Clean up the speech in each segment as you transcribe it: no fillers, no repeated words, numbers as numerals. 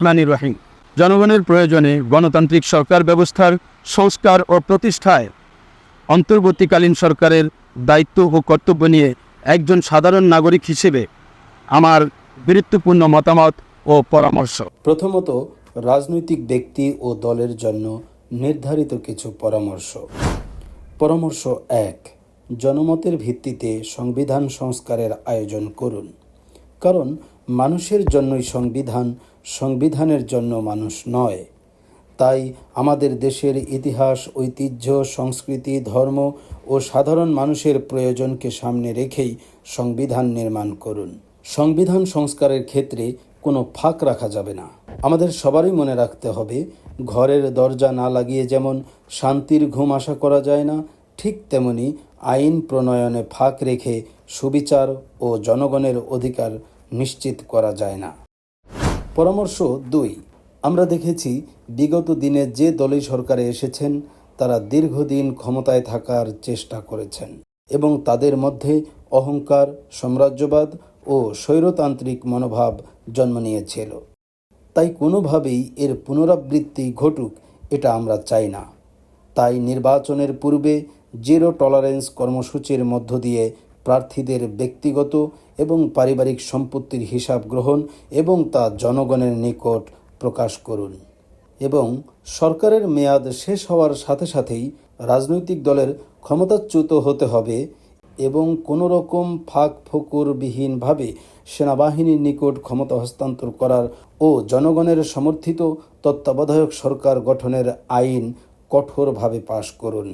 রহমানির রহিম। জনগণের প্রয়োজনে গণতান্ত্রিক সরকার ব্যবস্থার সংস্কার ও প্রতিষ্ঠায় অন্তর্বর্তীকালীন সরকারের দায়িত্ব ও কর্তব্য নিয়ে একজন সাধারণ নাগরিক হিসেবে আমার গুরুত্বপূর্ণ মতামত ও পরামর্শ। প্রথমত, রাজনৈতিক ব্যক্তি ও দলের জন্য নির্ধারিত কিছু পরামর্শ। পরামর্শ 1, জনমতের ভিত্তিতে সংবিধান সংস্কারের আয়োজন করুন। কারণ মানুষের জন্যই সংবিধান, সংবিধানের জন্য মানুষ নয়। তাই আমাদের দেশের ইতিহাস, ঐতিহ্য, সংস্কৃতি, ধর্ম ও সাধারণ মানুষের প্রয়োজনকে সামনে রেখেই সংবিধান নির্মাণ করুন। সংবিধান সংস্কারের ক্ষেত্রে কোনো ফাঁক রাখা যাবে না। আমাদের সবারই মনে রাখতে হবে, ঘরের দরজা না লাগিয়ে যেমন শান্তির ঘুম আশা করা যায় না, ঠিক তেমনি আইন প্রণয়নে ফাঁক রেখে সুবিচার ও জনগণের অধিকার নিশ্চিত করা যায় না। পরামর্শ 2, আমরা দেখেছি বিগত দিনে যে দলই সরকারে এসেছেন তারা দীর্ঘদিন ক্ষমতায় থাকার চেষ্টা করেছেন এবং তাদের মধ্যে অহংকার, সাম্রাজ্যবাদ ও স্বৈরতান্ত্রিক মনোভাব জন্ম নিয়েছিল। তাই কোনোভাবেই এর পুনরাবৃত্তি ঘটুক এটা আমরা চাই না। তাই নির্বাচনের পূর্বে জিরো টলারেন্স কর্মসূচির মধ্য দিয়ে প্রার্থীদের ব্যক্তিগত এবং পারিবারিক সম্পত্তির হিসাব গ্রহণ এবং তা জনগণের নিকট প্রকাশ করুন। এবং সরকারের মেয়াদ শেষ হওয়ার সাথে সাথেই রাজনৈতিক দলের ক্ষমতাচ্যুত হতে হবে এবং কোনো রকম ফাঁক ফোকরবিহীনভাবে সেনাবাহিনীর নিকট ক্ষমতা হস্তান্তর করার ও জনগণের সমর্থিত তত্ত্বাবধায়ক সরকার গঠনের আইন কঠোরভাবে পাশ করুন।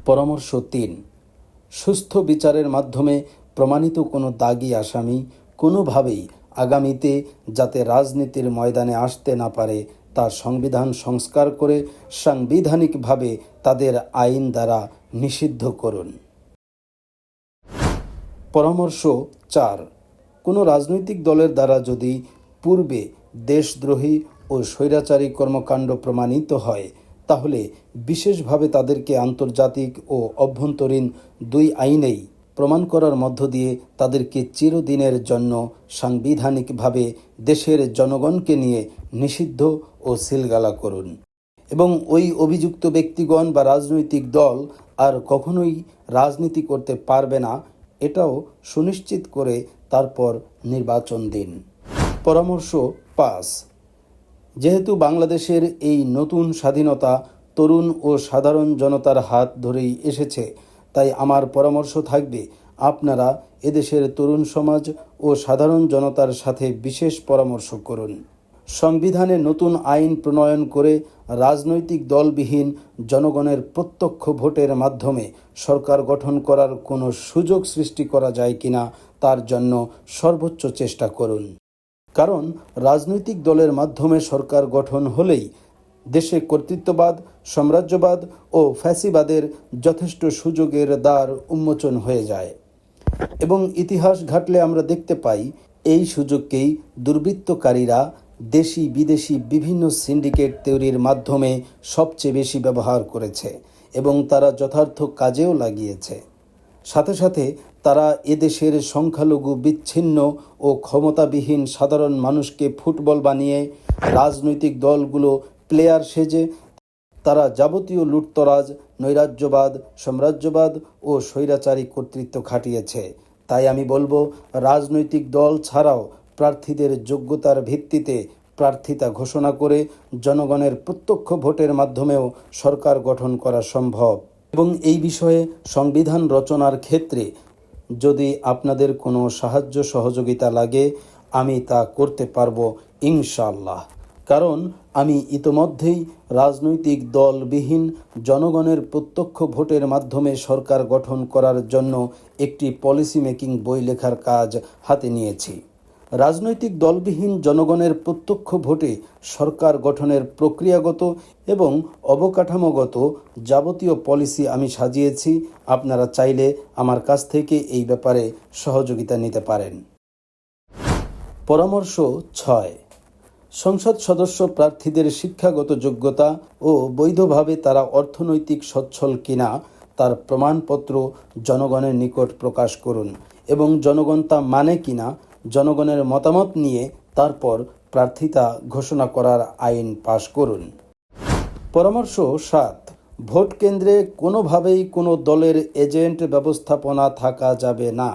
পরামর্শ 3, সুস্থ বিচারের মাধ্যমে প্রমাণিত কোনো দাগী আসামি কোনোভাবেই আগামীতে যাতে রাজনীতির ময়দানে আসতে না পারে তা সংবিধান সংস্কার করে সাংবিধানিকভাবে তাদের আইন দ্বারা নিষিদ্ধ করুন। পরামর্শ 4, কোনো রাজনৈতিক দলের দ্বারা যদি পূর্বে দেশদ্রোহী ও স্বৈরাচারী কর্মকাণ্ড প্রমাণিত হয় তাহলে বিশেষভাবে তাদেরকে আন্তর্জাতিক ও অভ্যন্তরীণ 2 আইনেই প্রমাণ করার মধ্য দিয়ে তাদেরকে চিরদিনের জন্য সাংবিধানিকভাবে দেশের জনগণকে নিয়ে নিষিদ্ধ ও সিলগালা করুন এবং ওই অভিযুক্ত ব্যক্তিগণ বা রাজনৈতিক দল আর কখনোই রাজনীতি করতে পারবে না এটাও সুনিশ্চিত করে তারপর নির্বাচন দিন। পরামর্শ 5, যেহেতু বাংলাদেশের এই নতুন স্বাধীনতা তরুণ ও সাধারণ জনতার হাত ধরেই এসেছে, তাই আমার পরামর্শ থাকবে আপনারা এদেশের তরুণ সমাজ ও সাধারণ জনতার সাথে বিশেষ পরামর্শ করুন। সংবিধানে নতুন আইন প্রণয়ন করে রাজনৈতিক দলবিহীন জনগণের প্রত্যক্ষ ভোটের মাধ্যমে সরকার গঠন করার কোনো সুযোগ সৃষ্টি করা যায় কিনা তার জন্য সর্বোচ্চ চেষ্টা করুন। কারণ রাজনৈতিক দলের মাধ্যমে সরকার গঠন হলেই দেশে কর্তৃত্ববাদ, সাম্রাজ্যবাদ ও ফ্যাসিবাদের যথেষ্ট সুযোগের দ্বার উন্মোচন হয়ে যায় এবং ইতিহাস ঘাটলে আমরা দেখতে পাই এই সুযোগকেই দুর্বৃত্তকারীরা দেশি বিদেশি বিভিন্ন সিন্ডিকেট তৈরির মাধ্যমে সবচেয়ে বেশি ব্যবহার করেছে এবং তারা যথার্থ কাজেও লাগিয়েছে। সাথে সাথে তারা এদেশের সংখ্যালঘু বিচ্ছিন্ন ও ক্ষমতাবিহীন সাধারণ মানুষকে ফুটবল বানিয়ে রাজনৈতিক দলগুলো প্লেয়ার সেজে তারা যাবতীয় লুটতরাজ, নৈরাজ্যবাদ, সাম্রাজ্যবাদ ও স্বৈরাচারী কর্তৃত্ব খাটিয়েছে। তাই আমি বলবো, রাজনৈতিক দল ছাড়াও প্রার্থীদের যোগ্যতার ভিত্তিতে প্রার্থিতা ঘোষণা করে জনগণের প্রত্যক্ষ ভোটের মাধ্যমেও সরকার গঠন করা সম্ভব। এবং এই বিষয়ে সংবিধান রচনার ক্ষেত্রে যদি আপনাদের কোনো সাহায্য সহযোগিতা লাগে আমি তা করতে পারবো ইনশাআল্লাহ। কারণ আমি ইতোমধ্যেই রাজনৈতিক দলবিহীন জনগণের প্রত্যক্ষ ভোটের মাধ্যমে সরকার গঠন করার জন্য একটি পলিসি মেকিং বই লেখার কাজ হাতে নিয়েছি। রাজনৈতিক দলবিহীন জনগণের প্রত্যক্ষ ভোটে সরকার গঠনের প্রক্রিয়াগত এবং অবকাঠামোগত যাবতীয় পলিসি আমি সাজিয়েছি। আপনারা চাইলে আমার কাছ থেকে এই ব্যাপারে সহযোগিতা নিতে পারেন। পরামর্শ 6, সংসদ সদস্য প্রার্থীদের শিক্ষাগত যোগ্যতা ও বৈধভাবে তারা অর্থনৈতিক সচ্ছল কিনা তার প্রমাণপত্র জনগণের নিকট প্রকাশ করুন এবং জনগণ তা মানে কিনা জনগণের মতামত নিয়ে তারপর প্রার্থিতা ঘোষণা করার আইন পাশ করুন। পরামর্শ 7, ভোট কেন্দ্রে কোনোভাবেই কোনো দলের এজেন্ট ব্যবস্থাপনা থাকা যাবে না।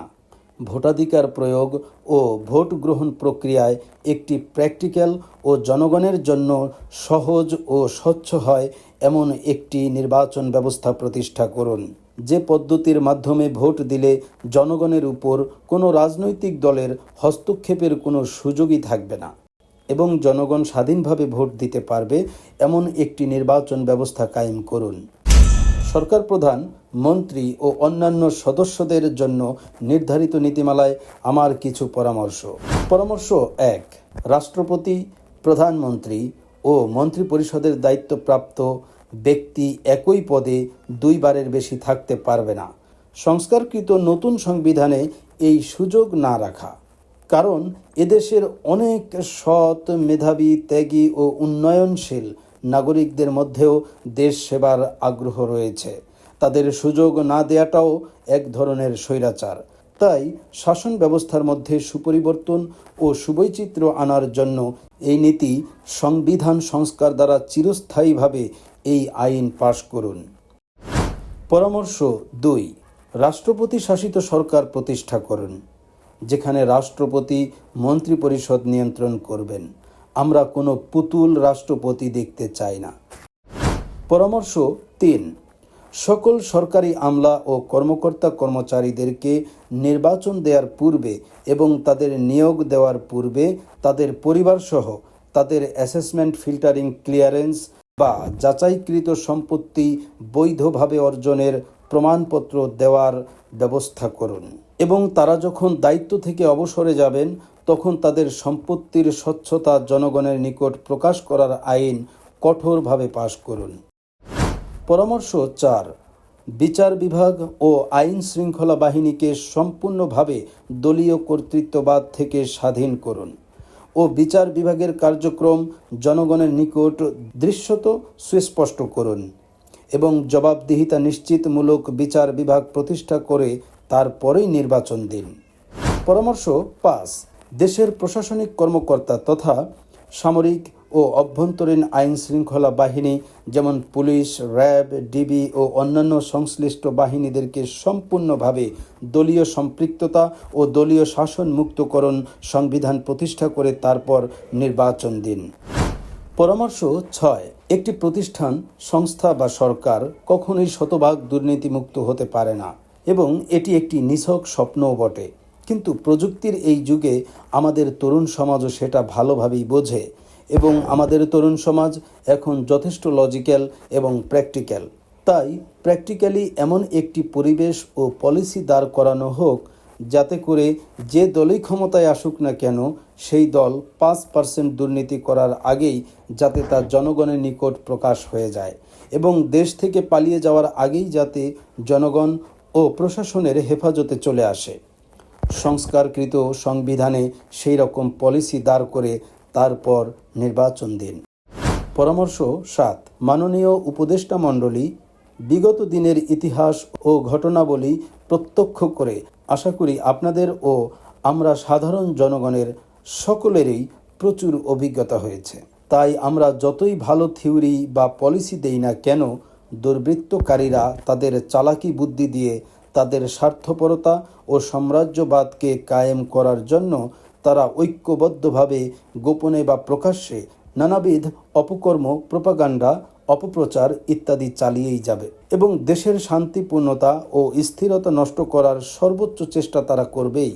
ভোটাধিকার প্রয়োগ ও ভোট গ্রহণ প্রক্রিয়ায় একটি প্র্যাকটিক্যাল ও জনগণের জন্য সহজ ও স্বচ্ছ হয় এমন একটি নির্বাচন ব্যবস্থা প্রতিষ্ঠা করুন, যে পদ্ধতির মাধ্যমে ভোট দিলে জনগণের উপর কোনো রাজনৈতিক দলের হস্তক্ষেপের কোনো সুযোগই থাকবে না এবং জনগণ স্বাধীনভাবে ভোট দিতে পারবে এমন একটি নির্বাচন ব্যবস্থা কায়েম করুন। সরকার প্রধান, মন্ত্রী ও অন্যান্য সদস্যদের জন্য নির্ধারিত নীতিমালায় আমার কিছু পরামর্শ। পরামর্শ 1, রাষ্ট্রপতি, প্রধানমন্ত্রী ও মন্ত্রিপরিষদের দায়িত্বপ্রাপ্ত ব্যক্তি একই পদে 2 বারের বেশি থাকতে পারবে না। সংস্কারকৃত নতুন সংবিধানে এই সুযোগ না রাখা, কারণ এদেশের অনেক সৎ, মেধাবী, ত্যাগী ও উন্নয়নশীল নাগরিকদের মধ্যেও দেশ সেবার আগ্রহ রয়েছে। তাদের সুযোগ না দেওয়াটাও এক ধরনের স্বৈরাচার। তাই শাসন ব্যবস্থার মধ্যে সুপরিবর্তন ও সুবৈচিত্র্য আনার জন্য এই নীতি সংবিধান সংস্কার দ্বারা চিরস্থায়ীভাবে এই আইন পাশ করুন। পরামর্শ 2, রাষ্ট্রপতি শাসিত সরকার প্রতিষ্ঠা করুন, যেখানে রাষ্ট্রপতি মন্ত্রিপরিষদ নিয়ন্ত্রণ করবেন। আমরা কোনো পুতুল রাষ্ট্রপতি দেখতে চাই না। পরামর্শ 3, সকল সরকারি আমলা ও কর্মকর্তা কর্মচারীদেরকে নির্বাচন দেওয়ার পূর্বে এবং তাদের নিয়োগ দেওয়ার পূর্বে তাদের পরিবারসহ তাদের অ্যাসেসমেন্ট, ফিল্টারিং, ক্লিয়ারেন্স বা যাচাইকৃত সম্পত্তি বৈধভাবে অর্জনের প্রমাণপত্র দেওয়ার ব্যবস্থা করুন এবং তারা যখন দায়িত্ব থেকে অবসরে যাবেন তখন তাদের সম্পত্তির স্বচ্ছতা জনগণের নিকট প্রকাশ করার আইন কঠোরভাবে পাশ করুন। পরামর্শ 4, বিচার বিভাগ ও আইন শৃঙ্খলা বাহিনীকে সম্পূর্ণভাবে দলীয় কর্তৃত্ববাদ থেকে স্বাধীন করুন ও বিচার বিভাগের কার্যক্রম জনগণের নিকট দৃশ্যত সুস্পষ্ট করুন এবং জবাবদিহিতা নিশ্চিতমূলক বিচার বিভাগ প্রতিষ্ঠা করে তারপরেই নির্বাচন দিন। পরামর্শ 5, দেশের প্রশাসনিক কর্মকর্তা তথা সামরিক ও অভ্যন্তরীণ আইন শৃঙ্খলা বাহিনী যেমন পুলিশ, র্যাব, ডিবি ও অন্যান্য সংশ্লিষ্ট বাহিনীদেরকে সম্পূর্ণভাবে দলীয় সম্পৃক্ততা ও দলীয় শাসন মুক্তকরণ সংবিধান প্রতিষ্ঠা করে তারপর নির্বাচন দিন। পরামর্শ 6, একটি প্রতিষ্ঠান, সংস্থা বা সরকার কখনোই শতভাগ দুর্নীতিমুক্ত হতে পারে না এবং এটি একটি নিছক স্বপ্নও বটে। কিন্তু প্রযুক্তির এই যুগে আমাদের তরুণ সমাজও সেটা ভালোভাবেই বোঝে এবং আমাদের তরুণ সমাজ এখন যথেষ্ট লজিক্যাল এবং প্র্যাকটিক্যাল। তাই প্র্যাকটিক্যালি এমন একটি পরিবেশ ও পলিসি দাঁড় করানো হোক যাতে করে যে দলই ক্ষমতায় আসুক না কেন সেই দল 5% দুর্নীতি করার আগেই যাতে তা জনগণের নিকট প্রকাশ হয়ে যায় এবং দেশ থেকে পালিয়ে যাওয়ার আগেই যাতে জনগণ ও প্রশাসনের হেফাজতে চলে আসে। সংস্কারকৃত সংবিধানে সেই রকম পলিসি দাঁড় করে তারপর নির্বাচন দিন। পরামর্শ 7, মাননীয় উপদেষ্টা মণ্ডলী, বিগত দিনের ইতিহাস ও ঘটনাবলী প্রত্যক্ষ করে আশা করি আপনাদের ও আমরা সাধারণ জনগণের সকলেরই প্রচুর অভিজ্ঞতা হয়েছে। তাই আমরা যতই ভালো থিওরি বা পলিসি দেই না কেন, দুর্বৃত্তকারীরা তাদের চালাকি বুদ্ধি দিয়ে তাদের স্বার্থপরতা ও সাম্রাজ্যবাদকে কায়েম করার জন্য তারা ঐক্যবদ্ধভাবে গোপনে বা প্রকাশ্যে নানাবিধ অপকর্ম, প্রোপাগান্ডা, অপপ্রচার ইত্যাদি চালিয়েই যাবে এবং দেশের শান্তিপূর্ণতা ও স্থিরতা নষ্ট করার সর্বোচ্চ চেষ্টা তারা করবেই।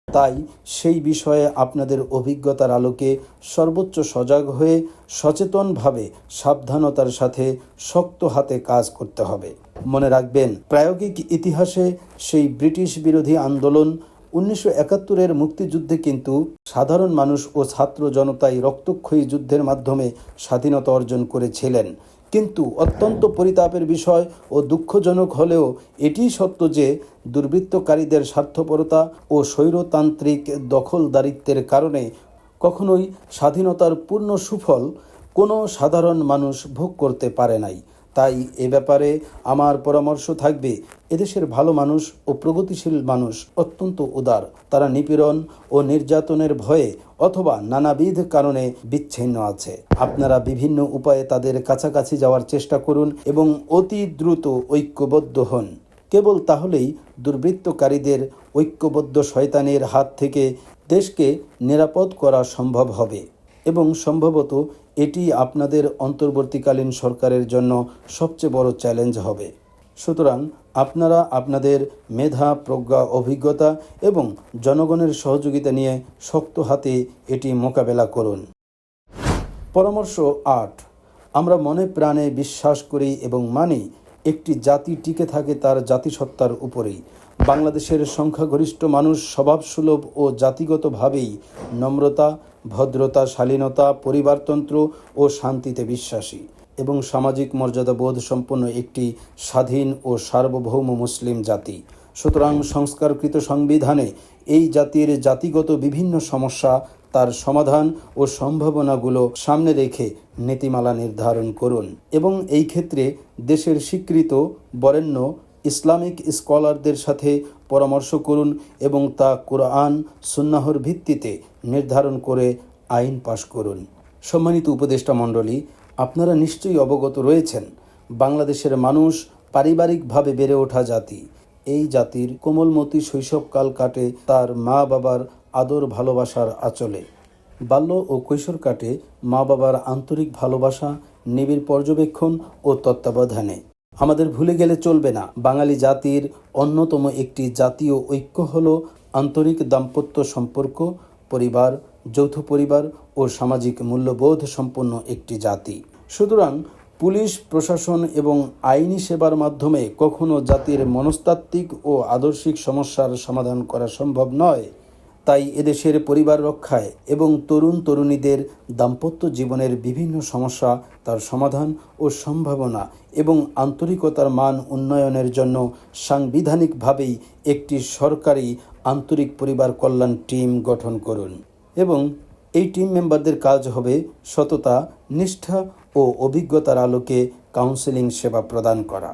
তাই সেই বিষয়ে আপনাদের অভিজ্ঞতার আলোকে সর্বোচ্চ সজাগ হয়ে সচেতনভাবে সাবধানতার সাথে শক্ত হাতে কাজ করতে হবে। মনে রাখবেন, প্রায়োগিক ইতিহাসে সেই ব্রিটিশ বিরোধী আন্দোলন 1971-এর মুক্তিযুদ্ধে কিন্তু সাধারণ মানুষ ও ছাত্র জনতাই রক্তক্ষয়ী যুদ্ধের মাধ্যমে স্বাধীনতা অর্জন করেছিলেন। কিন্তু অত্যন্ত পরিতাপের বিষয় ও দুঃখজনক হলেও এটিই সত্য যে দুর্বৃত্তকারীদের স্বার্থপরতা ও স্বৈরতান্ত্রিক দখলদারিত্বের কারণে কখনোই স্বাধীনতার পূর্ণ সুফল কোনো সাধারণ মানুষ ভোগ করতে পারে নাই। তাই এ ব্যাপারে আমার পরামর্শ থাকবে, এদেশের ভালো মানুষ ও প্রগতিশীল মানুষ অত্যন্ত উদার। তারা নিপীড়ন ও নির্যাতনের ভয়ে অথবা নানাবিধ কারণে বিচ্ছিন্ন আছে। আপনারা বিভিন্ন উপায়ে তাদের কাছাকাছি যাওয়ার চেষ্টা করুন এবং অতি দ্রুত ঐক্যবদ্ধ হন। কেবল তাহলেই দুর্বৃত্তকারীদের ঐক্যবদ্ধ শয়তানের হাত থেকে দেশকে নিরাপদ করা সম্ভব হবে এবং সম্ভবত এটি আপনাদের অন্তর্বর্তীকালীন সরকারের জন্য সবচেয়ে বড় চ্যালেঞ্জ হবে। সুতরাং আপনারা আপনাদের মেধা, প্রজ্ঞা, অভিজ্ঞতা এবং জনগণের সহযোগিতা নিয়ে শক্ত হাতে এটি মোকাবেলা করুন। পরামর্শ ৮। আমরা মনে প্রাণে বিশ্বাস করি এবং মানি একটি জাতি টিকে থাকে তার জাতিসত্তার উপরেই। বাংলাদেশের সংখ্যাগরিষ্ঠ মানুষ স্বভাবসুলভ ও জাতিগতভাবেই নম্রতা, ভদ্রতা, শালীনতা, পরিবারতন্ত্র ও শান্তিতে বিশ্বাসী এবং সামাজিক মর্যাদাবোধ সম্পন্ন একটি স্বাধীন ও সার্বভৌম মুসলিম জাতি। সুতরাং সংস্কারকৃত সংবিধানে এই জাতির জাতিগত বিভিন্ন সমস্যা, তার সমাধান ও সম্ভাবনাগুলো সামনে রেখে নীতিমালা নির্ধারণ করুন এবং এই ক্ষেত্রে দেশের স্বীকৃত বরেণ্য ইসলামিক স্কলারদের সাথে পরামর্শ করুন এবং তা কোরআন সুন্নাহর ভিত্তিতে নির্ধারণ করে আইন পাশ করুন। সম্মানিত উপদেষ্টা মণ্ডলী, আপনারা নিশ্চয়ই অবগত রয়েছেন বাংলাদেশের মানুষ পারিবারিকভাবে বেড়ে ওঠা জাতি। এই জাতির কোমলমতি শৈশবকাল কাটে তার মা বাবার আদর ভালোবাসার আঁচলে। বাল্য ও কৈশোর কাটে মা বাবার আন্তরিক ভালোবাসা, নিবিড় পর্যবেক্ষণ ও তত্ত্বাবধানে। আমাদের ভুলে গেলে চলবে না, বাঙালি জাতির অন্যতম একটি জাতীয় ঐক্য হল আন্তরিক দাম্পত্য সম্পর্ক, পরিবার, যৌথ পরিবার ও সামাজিক মূল্যবোধ সম্পন্ন একটি জাতি। সুতরাং পুলিশ প্রশাসন এবং আইনি সেবার মাধ্যমে কখনো জাতির মনস্তাত্ত্বিক ও আদর্শিক সমস্যার সমাধান করা সম্ভব নয়। তাই এদেশের পরিবার রক্ষায় এবং তরুণ তরুণীদের দাম্পত্য জীবনের বিভিন্ন সমস্যা, তার সমাধান ও সম্ভাবনা এবং আন্তরিকতার মান উন্নয়নের জন্য সাংবিধানিকভাবেই একটি সরকারি আন্তরিক পরিবার কল্যাণ টিম গঠন করুন এবং এই টিম মেম্বারদের কাজ হবে সততা, নিষ্ঠা ও অভিজ্ঞতার আলোকে কাউন্সেলিং সেবা প্রদান করা।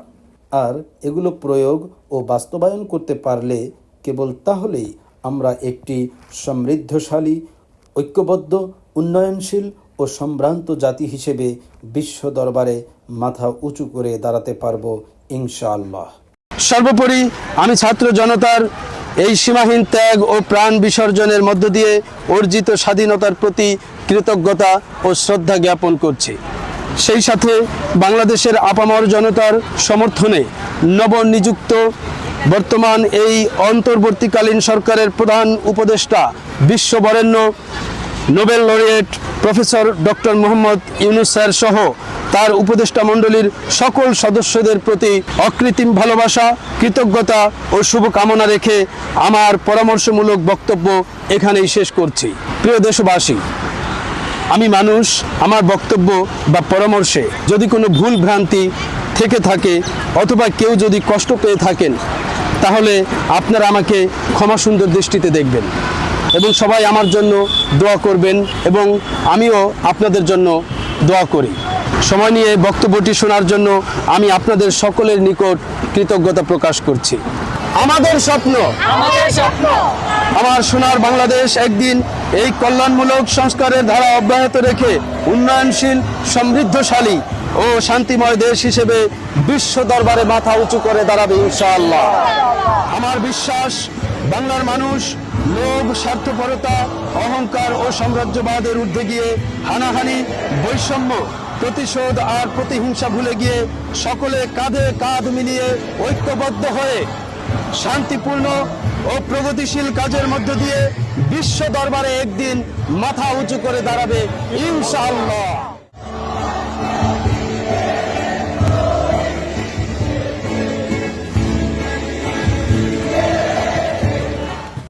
আর এগুলো প্রয়োগ ও বাস্তবায়ন করতে পারলে কেবল তাহলেই আমরা একটি সমৃদ্ধশালী, ঐক্যবদ্ধ, উন্নয়নশীল ও সম্ভ্রান্ত জাতি হিসেবে বিশ্ব দরবারে মাথা উঁচু করে দাঁড়াতে পারব ইনশাআল্লাহ। সর্বোপরি আমি ছাত্র জনতার এই সীমাহীন ত্যাগ ও প্রাণ বিসর্জনের মধ্য দিয়ে অর্জিত স্বাধীনতার প্রতি কৃতজ্ঞতা ও শ্রদ্ধা জ্ঞাপন করছি। সেই সাথে বাংলাদেশের আপামর জনতার সমর্থনে নবনিযুক্ত বর্তমান এই অন্তর্বর্তীকালীন সরকারের প্রধান উপদেষ্টা, বিশ্ববরেণ্য Nobel laureate professor doctor Muhammad Yunus sir সহ তার উপদেষ্টা মণ্ডলীর সকল সদস্যদের প্রতি অকৃত্রিম ভালোবাসা, কৃতজ্ঞতা ও শুভকামনা রেখে আমার পরামর্শমূলক বক্তব্য এখানেই শেষ করছি। প্রিয় দেশবাসী, আমি মানুষ, আমার বক্তব্য বা পরামর্শে যদি কোনো ভুল ভ্রান্তি থেকে থাকে অথবা কেউ যদি কষ্ট পেয়ে থাকেন, তাহলে আপনারা আমাকে ক্ষমা সুন্দর দৃষ্টিতে দেখবেন এবং সবাই আমার জন্য দোয়া করবেন এবং আমিও আপনাদের জন্য দোয়া করি। সময় নিয়ে বক্তব্যটি শোনার জন্য আমি আপনাদের সকলের নিকট কৃতজ্ঞতা প্রকাশ করছি। আমাদের স্বপ্ন, আমার সোনার বাংলাদেশ একদিন এই কল্যাণমূলক সংস্কারের ধারা অব্যাহত রেখে উন্নয়নশীল, সমৃদ্ধশালী ও শান্তিময় দেশ হিসেবে বিশ্ব দরবারে মাথা উঁচু করে দাঁড়াবে ইনশাআল্লাহ। আমার বিশ্বাস, বাংলার মানুষ লোভ, স্বার্থপরতা, অহংকার ও সাম্রাজ্যবাদের ঊর্ধ্বে গিয়ে হানাহানি, বৈষম্য, প্রতিশোধ আর প্রতিহিংসা ভুলে গিয়ে সকলে কাঁধে কাঁধ মিলিয়ে ঐক্যবদ্ধ হয়ে শান্তিপূর্ণ ও প্রগতিশীল কাজের মধ্য দিয়ে বিশ্ব দরবারে একদিন মাথা উঁচু করে দাঁড়াবে ইনশাআল্লাহ।